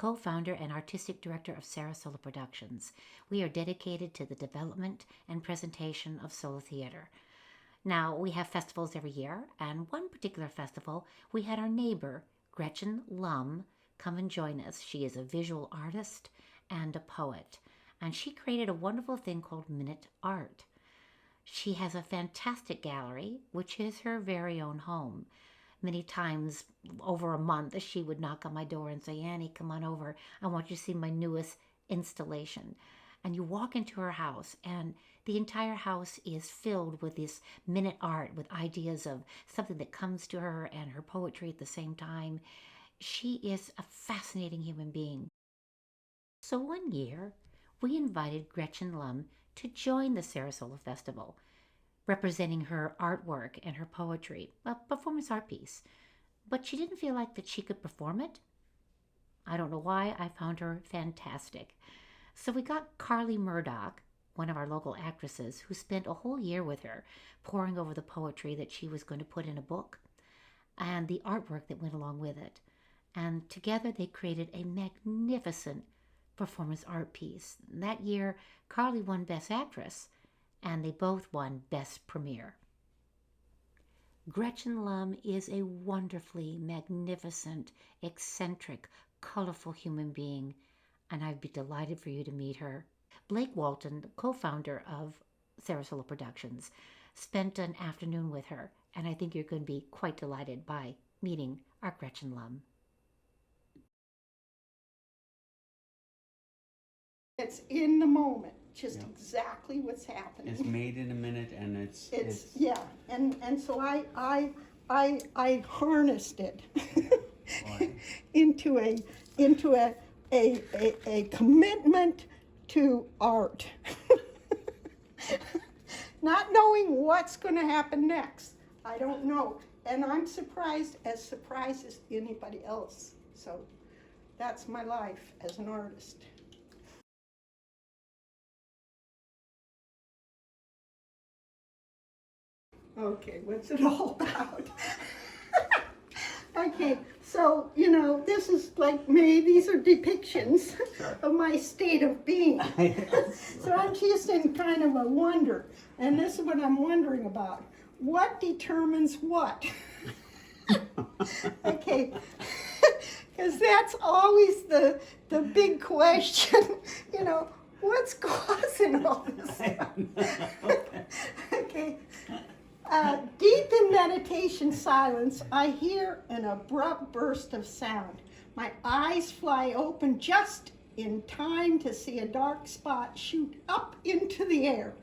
co-founder and artistic director of SaraSolo Productions. We are dedicated to the development and presentation of solo theater. Now, we have festivals every year, and one particular festival, we had our neighbor, Gretchen Lum, come and join us. She is a visual artist and a poet, and she created a wonderful thing called Minute Art. She has a fantastic gallery, which is her very own home. Many times over a month, she would knock on my door and say, Annie, come on over. I want you to see my newest installation. And you walk into her house, and the entire house is filled with this minute art, with ideas of something that comes to her and her poetry at the same time. She is a fascinating human being. So one year, we invited Gretchen Lum to join the SaraSolo Festival, representing her artwork and her poetry, a performance art piece. But she didn't feel like that she could perform it. I don't know why. I found her fantastic. So we got Karle Murdock, one of our local actresses, who spent a whole year with her, poring over the poetry that she was going to put in a book and the artwork that went along with it. And together they created a magnificent performance art piece. That year, Karle won Best Actress, and they both won Best Premiere. Gretchen Lum is a wonderfully magnificent, eccentric, colorful human being, and I'd be delighted for you to meet her. Blake Walton, the co-founder of SaraSolo Productions, spent an afternoon with her, and I think you're going to be quite delighted by meeting our Gretchen Lum. It's in the moment, just exactly what's happening. It's made in a minute, and it's yeah, and so I harnessed it into a commitment to art, not knowing what's going to happen next. I don't know, and I'm surprised as anybody else. So that's my life as an artist. Okay, what's it all about? Okay, so, this is like these are depictions of my state of being. So I'm just in kind of a wonder, and this is what I'm wondering about. What determines what? Okay, because that's always the big question, what's causing all this? Okay. Deep in meditation silence, I hear an abrupt burst of sound. My eyes fly open just in time to see a dark spot shoot up into the air.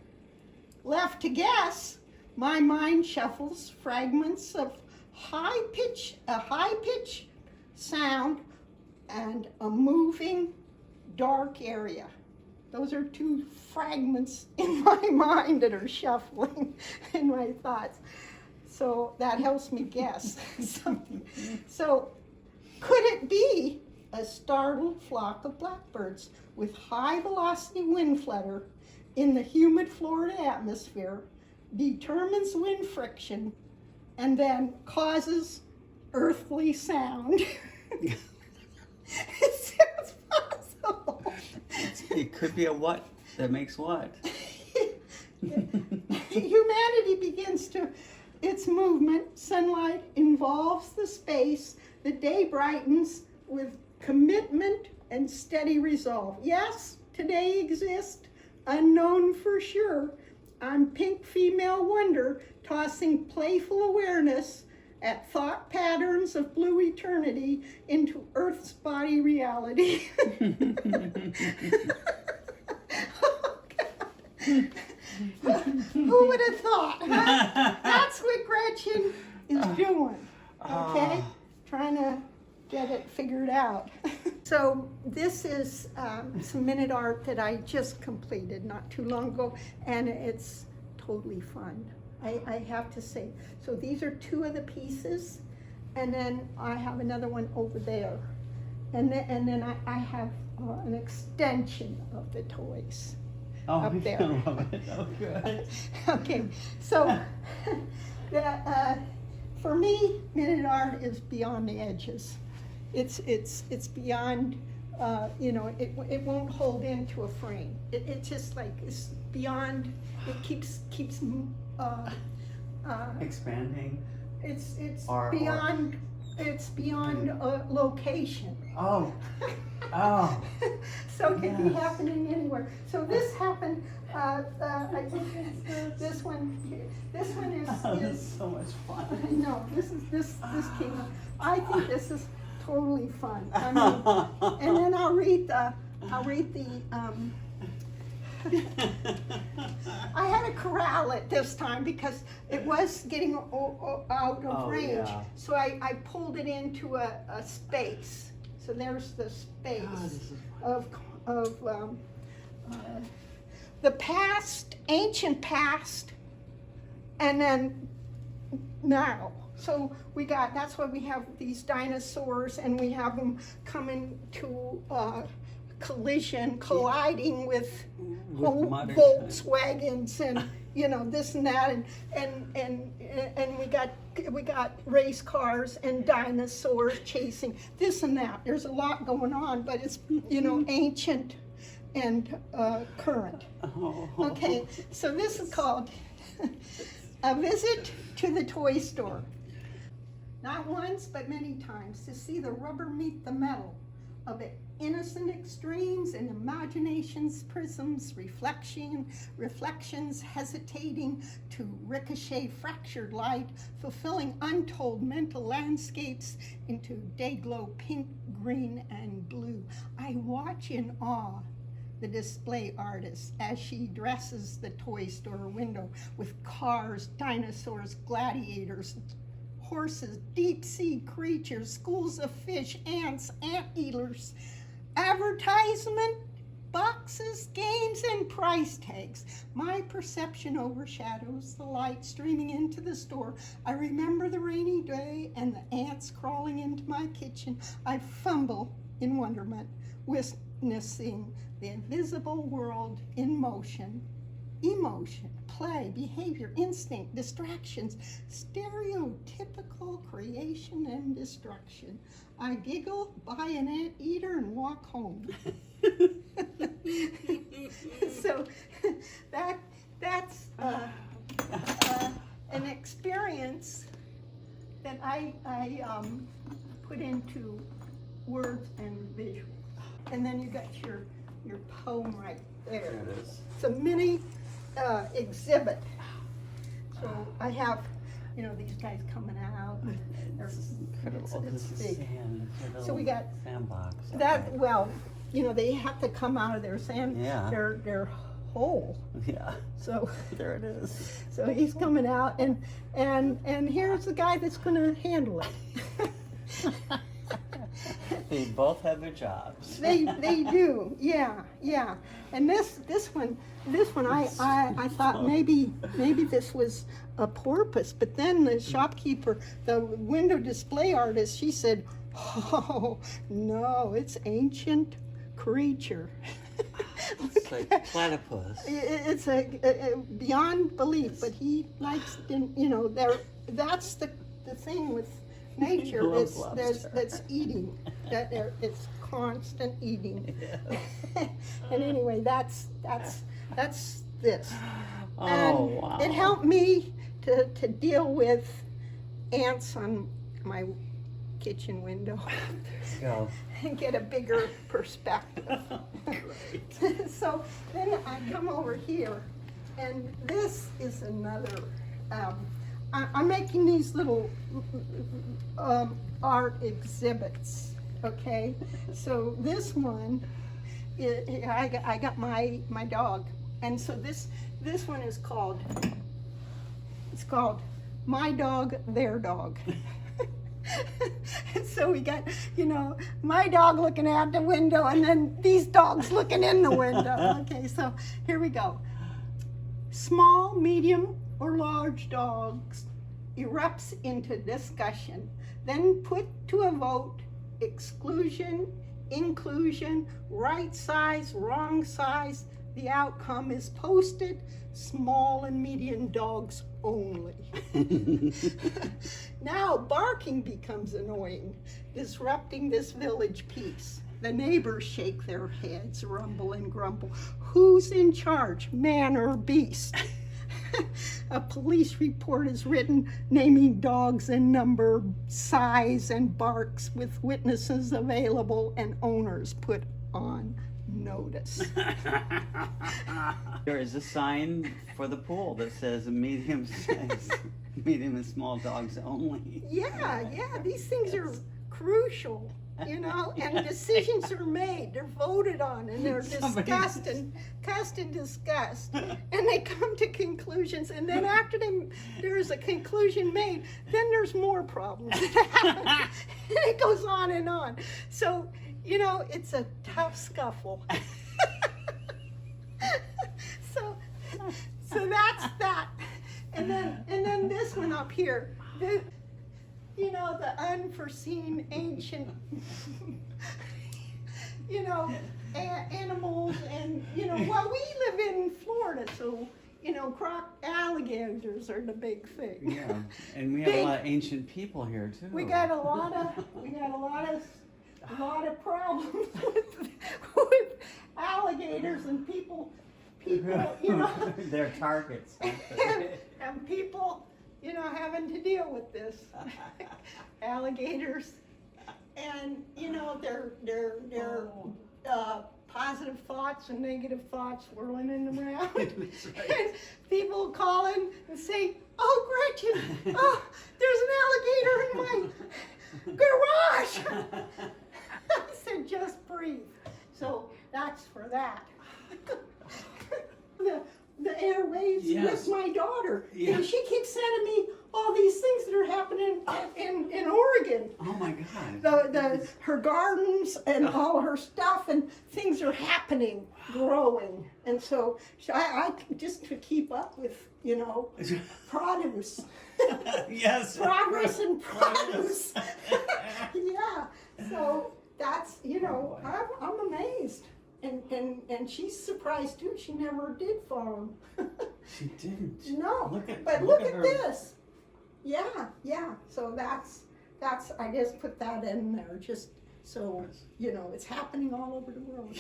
Left to guess, my mind shuffles fragments of high pitch sound and a moving dark area. Those are two fragments in my mind that are shuffling in my thoughts. So that helps me guess something. So could it be a startled flock of blackbirds with high velocity wind flutter in the humid Florida atmosphere, determines wind friction, and then causes earthly sound? It sounds possible. It could be a what that makes what. Humanity begins its movement. Sunlight involves the space. The day brightens with commitment and steady resolve. Yes, today exists, unknown for sure. I'm pink female wonder, tossing playful awareness at thought patterns of blue eternity into Earth's body reality. Oh, God. Who would have thought, huh? That's what Gretchen is doing, okay? Trying to get it figured out. So this is some minute art that I just completed not too long ago, and it's totally fun. I have to say. So these are two of the pieces, and then I have another one over there. And then I have an extension of the toys up there. I love it. Oh, good. Okay, so for me, minute art is beyond the edges. It's beyond you know, it won't hold into a frame. It's just like, it's beyond, it keeps Expanding. it's Or- beyond, it's beyond location. Oh. Oh. So it could be Yes. happening anywhere. So this happened, I think this one Oh, is, that's so much fun. no, this came up. I think this is totally fun. I mean, and then I'll read the, I had to corral it this time because it was getting out of Oh, range. yeah. So I pulled it into a space. So there's the space Oh, this is of the past, ancient past, and then now. So we got, that's why we have these dinosaurs, and we have them coming to collision, colliding with whole modern Volkswagens and, you know, this and that, and we got race cars and dinosaurs chasing this and that. There's a lot going on, but it's, you know, ancient and current. Oh. Okay, so this is called A Visit to the Toy Store. Not once, but many times, to see the rubber meet the metal of it, innocent extremes and imagination's prisms, reflections hesitating to ricochet fractured light, fulfilling untold mental landscapes into day-glow pink, green, and blue. I watch in awe the display artist as she dresses the toy store window with cars, dinosaurs, gladiators, horses, deep sea creatures, schools of fish, ants, anteaters, advertisement boxes, games, and price tags. My perception overshadows the light streaming into the store. I remember the rainy day and the ants crawling into my kitchen. I fumble in wonderment, witnessing the invisible world in motion. Emotion, play, behavior, instinct, distractions, stereotypical creation and destruction. I giggle, buy an anteater, and walk home. So that's an experience that I put into words and visuals. And then you got your poem right there. There it is. It's a mini exhibit. So I have, you know, these guys coming out. This is incredible. Oh, It's this is big. sand. It's a So we little got sandbox. that. Okay. Well, you know, they have to come out of their sand, Yeah. their hole. Yeah. So There it is. so he's coming out, and here's the guy that's going to handle it. They both have their jobs. They do, yeah. And this one I thought maybe this was a porpoise, but then the shopkeeper, the window display artist, she said, "Oh no, it's ancient creature." It's like platypus. It's a beyond belief, but he likes, you know, that's the thing with nature Loves is lobster. that's eating, it's constant eating. Yeah. And anyway, that's this. Oh, And wow. it helped me to deal with ants on my kitchen window Go. and get a bigger perspective. Great. So then I come over here, and this is another, I'm making these little art exhibits, okay? So this one, I got my dog, and so this one is called, it's called My Dog, Their Dog. So we got, you know, my dog looking out the window and then these dogs looking in the window. Okay, so here we go. Small, medium, or large dogs erupts into discussion, then put to a vote, exclusion, inclusion, right size, wrong size. The outcome is posted, small and medium dogs only. Now barking becomes annoying, disrupting this village peace. the neighbors shake their heads, rumble and grumble. Who's in charge, man or beast? A police report is written naming dogs in number, size, and barks with witnesses available and owners put on notice. There is a sign for the pool that says medium size, medium and small dogs only. Yeah, these things are crucial, you know, and decisions are made, they're voted on, and they're discussed and discussed, and they come to conclusions, and then after there's a conclusion made, then there's more problems that happen, and it goes on and on. So, you know, it's a tough scuffle. So that's that. And then this one up here, you know, the unforeseen ancient, you know, animals, and, you know, well, we live in Florida, so, you know, alligators are the big thing. Yeah, and we have a lot of ancient people here too. We got a lot of problems with alligators and people, you know. They're targets. and people, you know, having to deal with this. Alligators, and, you know, their positive thoughts and negative thoughts whirling in around. That's right. And people call in and say, "Oh, Gretchen, oh, there's an alligator in my garage." I said, "Just breathe." So that's for that. The airwaves Yes. with my daughter. Yeah. And she keeps sending me all these things that are happening in Oregon. Oh my God. Her gardens and all her stuff, and things are happening, growing. And so I just to keep up with, you know, produce. Yes. Progress and produce. Yeah. So that's, you know, I'm amazed. And she's surprised too. She never did farm. She didn't. No. Look at her. This. Yeah. So that's I just put that in there just so, you know, it's happening all over the world.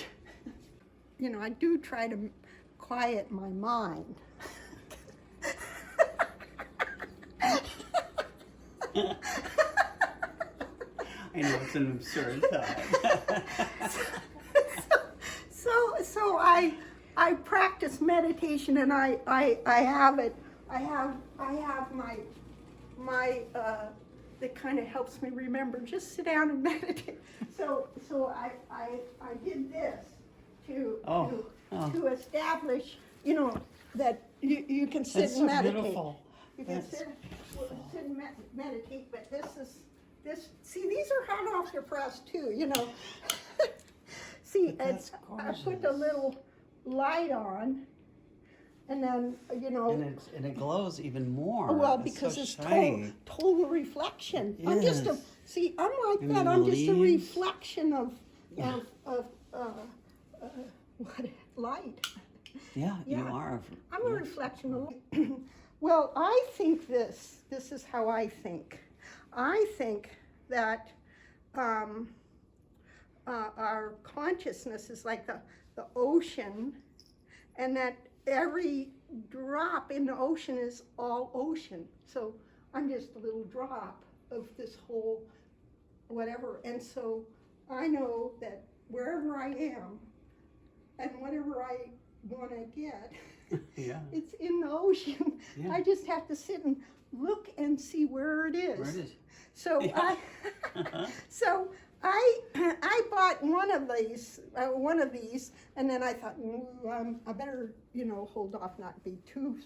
You know, I do try to quiet my mind. I know it's an absurd thought. So I practice meditation, and I have it. I have my that kind of helps me remember. Just sit down and meditate. So I did this to establish, you know, that you can sit That's and so meditate. beautiful. You can sit and meditate, but this. See, these are hot off the press too, you know. See, I put a little light on, and then, you know. And it glows even more. Well, It's because so it's shiny. total reflection. Yes. I'm just I'm like And that. the I'm just a leaves. reflection of what, light. Yeah, you Yeah. are. I'm a reflection of light. Well, I think this is how I think. I think that our consciousness is like the ocean, and that every drop in the ocean is all ocean. So I'm just a little drop of this whole whatever. And so I know that wherever I am and whatever I want to get, Yeah. it's in the ocean. Yeah. I just have to sit and look and see where it is. Where it is. So Yeah. I bought one of these, and then I thought, I better, you know, hold off, not be too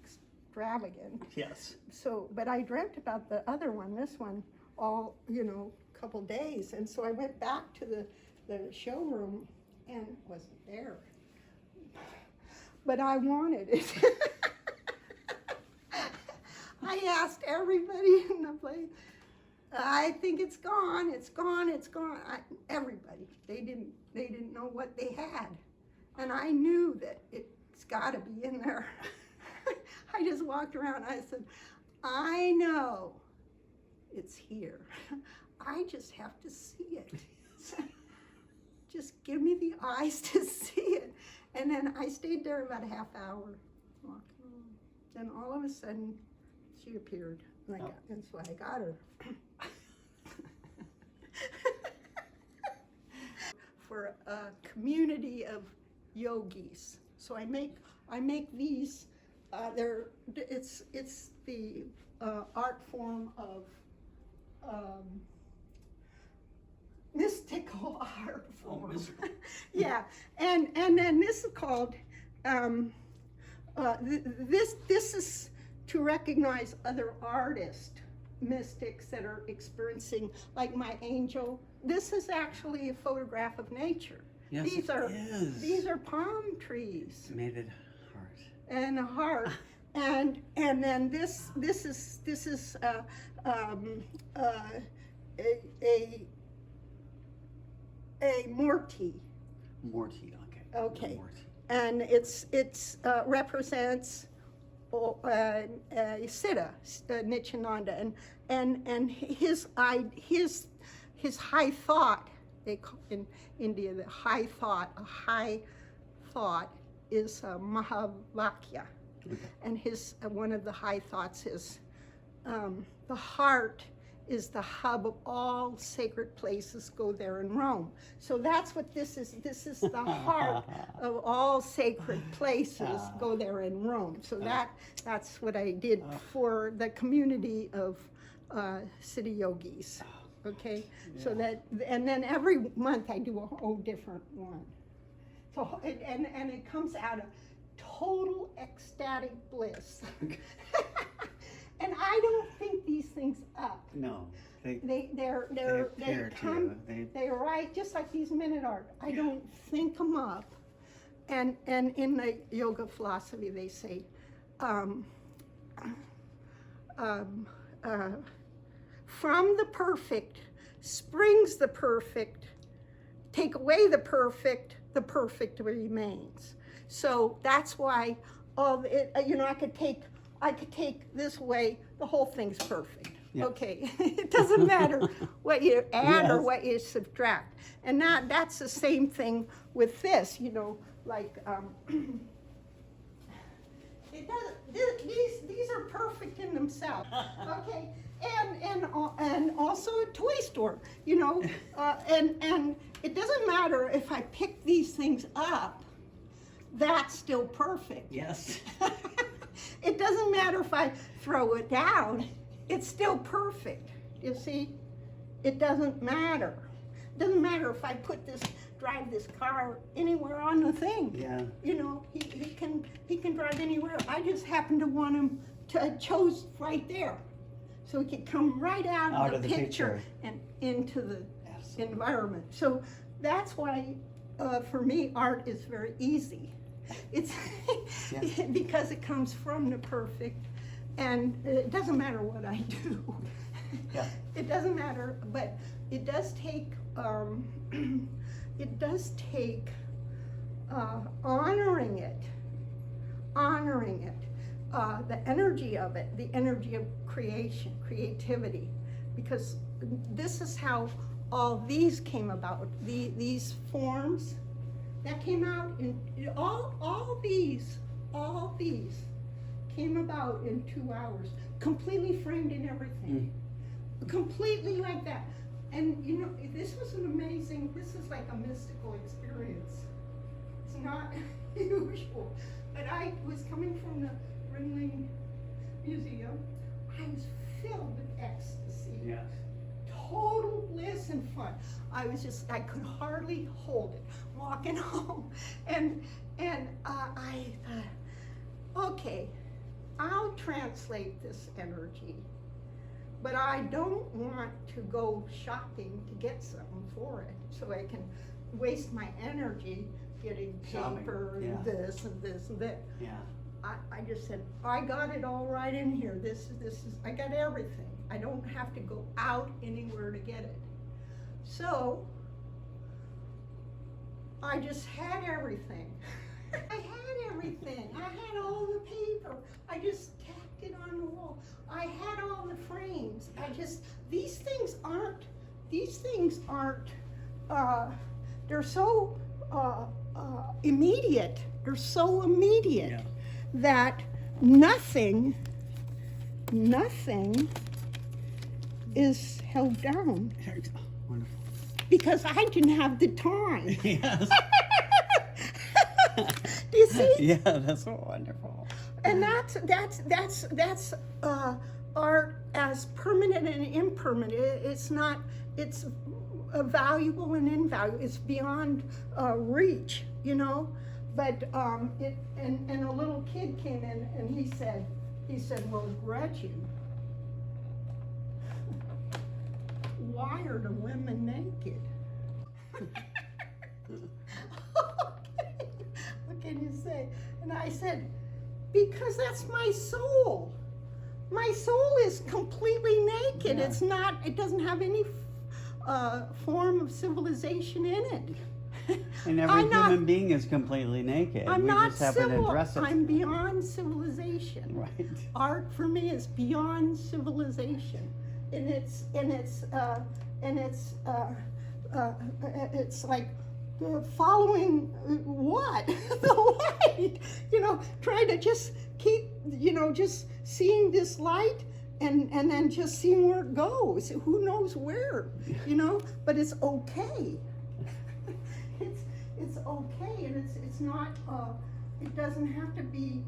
extravagant. Yes. So, but I dreamt about the other one, this one, all, you know, couple days, and so I went back to the showroom, and it wasn't there. But I wanted it. I asked everybody in the place. I think it's gone. It's gone. It's gone. Everybody. They didn't know what they had, and I knew that it's got to be in there. I just walked around. I said, I know it's here. I just have to see it. just give me the eyes to see it. And then I stayed there about a half hour walking. Then all of a sudden, she appeared. And so I got her. For a community of yogis. So I make these. It's the art form of mystical art form. Mystical. Yeah, and then this is called this is to recognize other artists, mystics that are experiencing, like my angel. This is actually a photograph of nature. Yes, these is. are palm trees Made it hard. and a heart. And then this is a morti. Morty, okay. Okay. Morty. And it's represents Siddha, Nityananda, and his high thought. They call in India a high thought is Mahavakya, and his one of the high thoughts is the heart is the hub of all sacred places. Go there in Rome. So that's what this is. This is the heart of all sacred places. Go there in Rome. So that's what I did for the community of city yogis. Okay, so that, and then every month I do a whole different one. So and it comes out of total ecstatic bliss. And I don't think these things up. No. They appear come. to. They write just like these minute art. I don't think them up. And in the yoga philosophy they say, from the perfect springs the perfect. Take away the perfect remains. So that's why I could take this away, the whole thing's perfect. Yeah. Okay, it doesn't matter what you add or Yes. what you subtract. And that's the same thing with this, like, it doesn't, these are perfect in themselves, okay? And also a toy store, and it doesn't matter if I pick these things up, that's still perfect. Yes. It doesn't matter if I throw it down, it's still perfect. You see? It doesn't matter. It doesn't matter if I drive this car anywhere on the thing. Yeah. He can drive anywhere. I just happen to want him to chose right there. So he could come right out of the picture and into the environment. So that's why for me art is very easy. It's because it comes from the perfect, and it doesn't matter what I do. Yeah. It doesn't matter, but it does take honoring it, the energy of it, the energy of creativity, because this is how all these came about. These forms that came out in all these came about in 2 hours, completely framed in everything, completely like that. And this was an amazing. This is like a mystical experience. It's not usual. But I was coming from the Ringling Museum. I was filled with ecstasy. Yes. Total bliss and fun. I could hardly hold it walking home. And I thought, okay, I'll translate this energy, but I don't want to go shopping to get something for it, so I can waste my energy getting paper and this and this and that. Yeah. I just said, I got it all right in here. This is, I got everything. I don't have to go out anywhere to get it. So, I just had everything. I had everything. I had all the paper. I just tacked it on the wall. I had all the frames. immediate. They're so immediate Yeah. that nothing is held down Wonderful. because I didn't have the time. Yes. Do you see? Yeah, that's wonderful. And that's art as permanent and impermanent. It's not. It's valuable and invaluable. It's beyond reach, you know. But and a little kid came in and he said, well, Gretchen, why are the women naked? Okay. What can you say? And I said, because that's my soul. My soul is completely naked. Yeah. It's not, it doesn't have any form of civilization in it. And every human being is completely naked. I'm we not just happen to civil. dress it. I'm beyond civilization. Right. Art for me is beyond civilization, and it's like following what the light. You know, trying to just keep, you know, just seeing this light. And then just seeing where it goes. Who knows where, you know? But it's okay. It's okay, and it's not. It doesn't have to be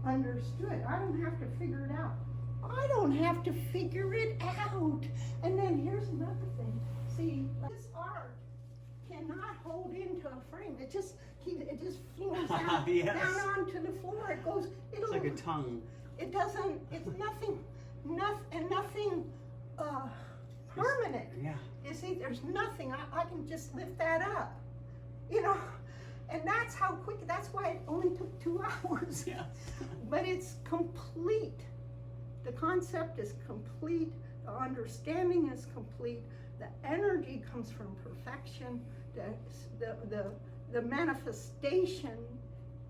understood. I don't have to figure it out. I don't have to figure it out. And then here's another thing. See, this art cannot hold into a frame. It just flows down, Yes. down onto the floor. It goes. It's like a tongue. It doesn't, it's nothing permanent. Yeah. You see, there's nothing, I can just lift that up, you know, and that's how quick, that's why it only took 2 hours. Yeah. But it's complete. The concept is complete, the understanding is complete, the energy comes from perfection, the manifestation,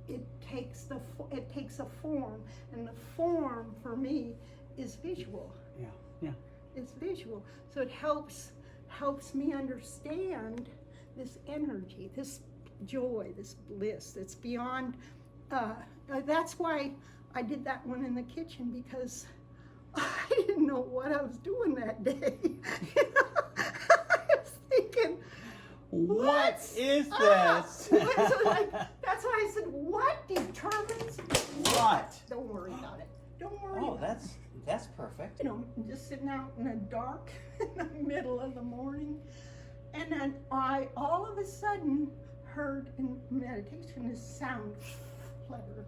it takes a form, and the form for me is visual. Yeah. Yeah. It's visual, so it helps me understand this energy, this joy, this bliss. It's beyond. That's why I did that one in the kitchen, because I didn't know what I was doing that day. You know? I was thinking, What is Ah, this? so like, that's why I said, what determines What? Don't worry about it. Don't worry Oh, about it. that's perfect. You know, just sitting out in the dark in the middle of the morning. And then I all of a sudden heard in meditation this sound flutter.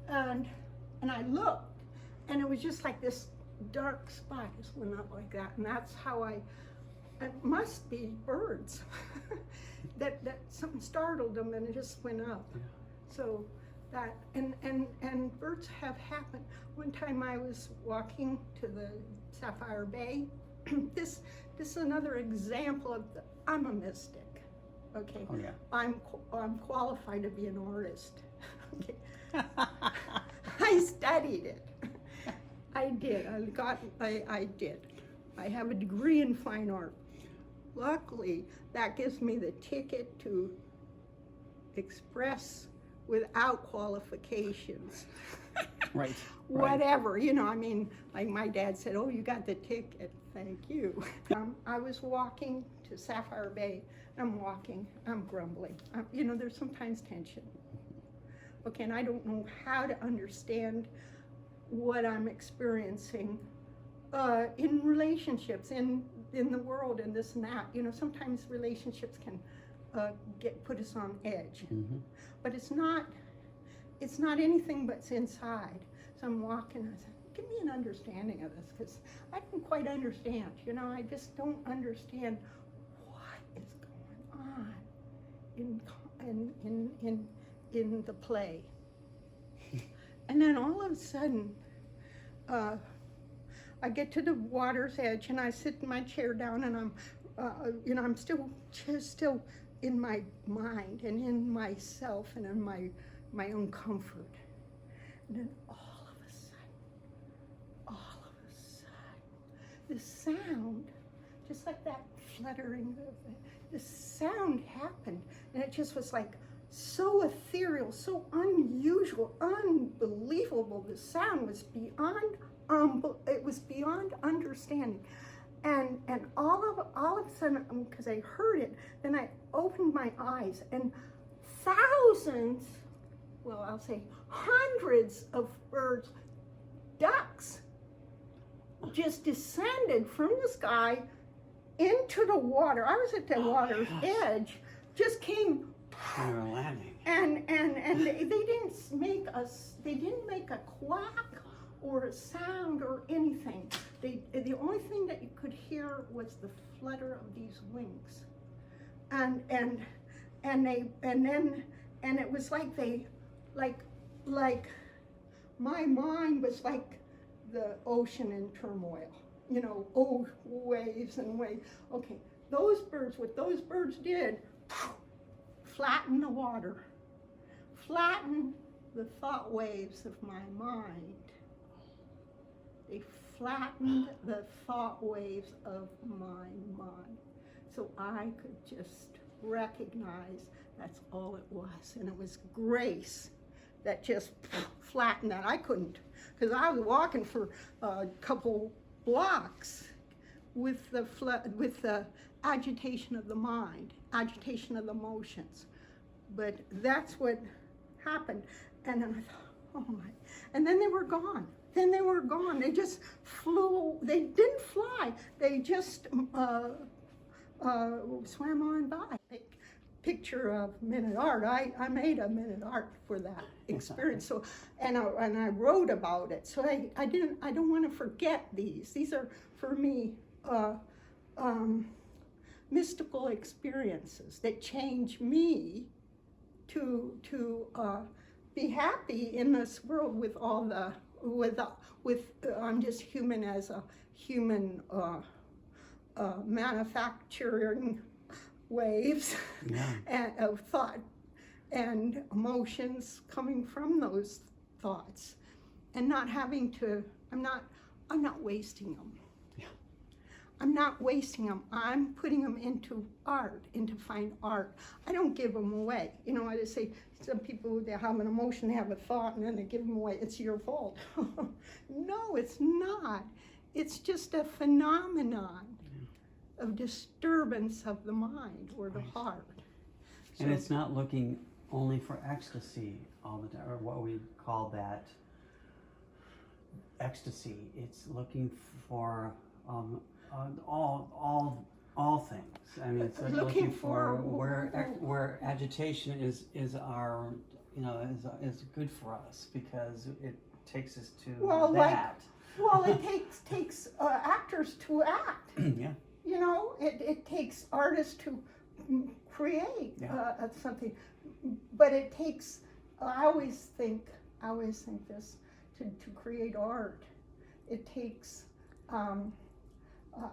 And I looked, and it was just like this dark spot just went up like that. And that's how it must be birds. that something startled them and it just went up. Yeah. So that, and birds have happened. One time I was walking to the Sapphire Bay. This is another example of I'm a mystic. Okay. Oh yeah. I'm qualified to be an artist. Okay. I studied it. I did. I did. I have a degree in fine art. Luckily, that gives me the ticket to express without qualifications. Right. Whatever, you know, I mean, like my dad said, oh, you got the ticket, thank you. I was walking to Sapphire Bay, I'm grumbling. You know, there's sometimes tension. Okay, and I don't know how to understand what I'm experiencing in relationships, in the world, and this and that. You know, sometimes relationships can put us on edge. Mm-hmm. But it's not anything but it's inside. So I'm walking, and I said, give me an understanding of this, because I don't quite understand. You know, I just don't understand what is going on in the play. And then all of a sudden, I get to the water's edge, and I sit in my chair down, and I'm, you know, I'm still in my mind and in myself and in my own comfort. And then all of a sudden, this sound, just like that fluttering, this sound happened, and it just was like so ethereal, so unusual, unbelievable. The sound was beyond, it was beyond understanding. And all of a sudden, because I heard it, then I opened my eyes, and thousands, well, I'll say hundreds of birds, ducks, just descended from the sky into the water. I was at the water's edge, just came. They were landing. And they didn't make a quack or a sound or anything. The only thing that you could hear was the flutter of these wings. And it was like my mind was like the ocean in turmoil. You know, oh, waves and waves. Okay, those birds, what those birds did, flatten the water, flatten the thought waves of my mind. They flattened the thought waves of my mind. So I could just recognize that's all it was. And it was grace that just flattened that. I couldn't, because I was walking for a couple blocks with the agitation of the mind, agitation of the emotions. But that's what happened. And then I thought, oh my. And then they were gone. They just flew. They didn't fly. They just swam on by. Picture of minute art. I made a minute art for that experience. So and I wrote about it. So I don't want to forget these. These are for me mystical experiences that change me to be happy in this world with all the I'm just human as a human manufacturing waves of thought and emotions coming from those thoughts, and not having to. I'm not wasting them. I'm not wasting them. I'm putting them into art, into fine art. I don't give them away. You know, I just say some people, they have an emotion, they have a thought, and then they give them away. It's your fault. No, it's not. It's just a phenomenon of disturbance of the mind or the heart. And it's not looking only for ecstasy all the time, or what we call that ecstasy. It's looking for all things. I mean, it's looking for where agitation is our, you know, is good for us, because it takes us to that. It takes actors to act. Yeah. You know, it takes artists to create something, but it takes. I always think this to create art. It takes.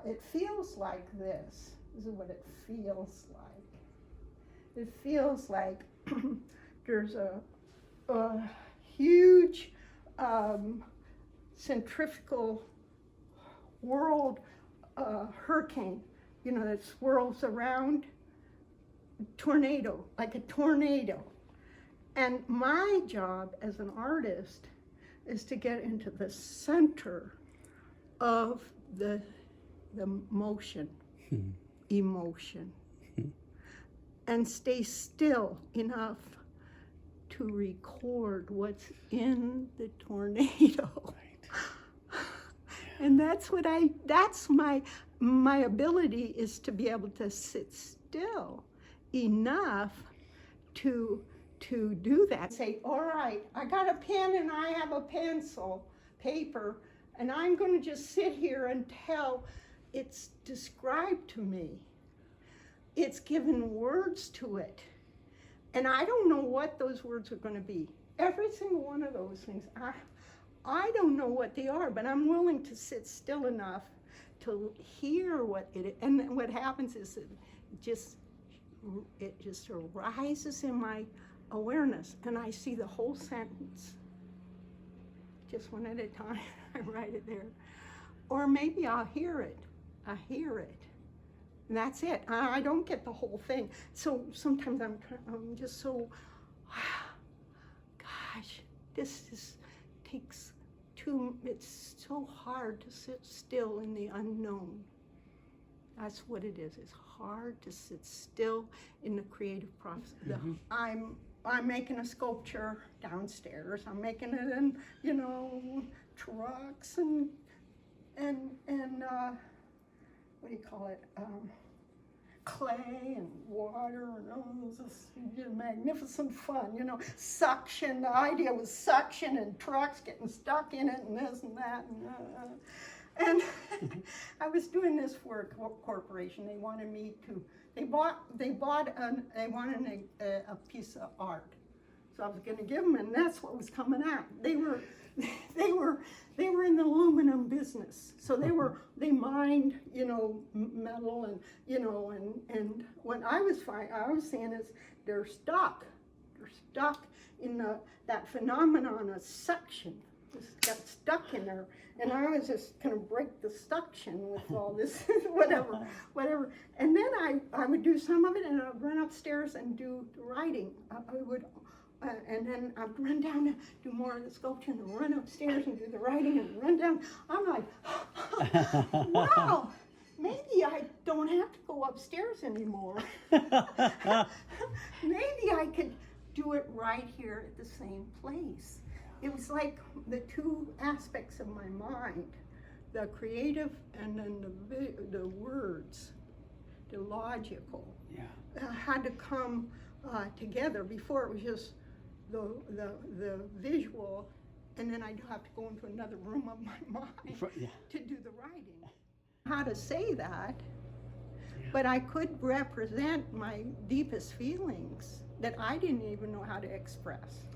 It feels like this. This is what it feels like. It feels like there's a huge centrifugal world hurricane, you know, that swirls around, tornado, like a tornado. And my job as an artist is to get into the center of the motion, emotion, and stay still enough to record what's in the tornado. And that's my ability, is to be able to sit still enough to do that. Say, all right, I got a pen and I have a pencil, paper, and I'm going to just sit here until it's described to me. It's given words to it. And I don't know what those words are going to be. Every single one of those things, I don't know what they are, but I'm willing to sit still enough to hear what it is. And what happens is it just arises in my awareness, and I see the whole sentence. Just one at a time, I write it there. Or maybe I'll hear it. I hear it. And that's it. I don't get the whole thing. So sometimes I'm just so, gosh, it's so hard to sit still in the unknown. That's what it is. It's hard to sit still in the creative process. I'm making a sculpture downstairs. I'm making it in, trucks and what do you call it? Clay and water, and this is magnificent fun, suction. The idea was suction and trucks getting stuck in it and this and that. And I was doing this for a corporation. They wanted me to, they wanted a piece of art. So I was going to give them, and that's what was coming out. They were in the aluminum business. So they mined, metal and what I was saying is they're stuck in that phenomenon of suction. Just got stuck in there, and I was just gonna break the suction with all this, whatever. And then I would do some of it, and I'd run upstairs and do the writing. And then I'd run down and do more of the sculpture, and run upstairs and do the writing, and run down. I'm like, wow, maybe I don't have to go upstairs anymore. Maybe I could do it right here at the same place. It was like the two aspects of my mind, the creative and then the words, the logical, had to come together. Before it was just the visual, and then I'd have to go into another room of my mind to do the writing. How to say that, but I could represent my deepest feelings that I didn't even know how to express.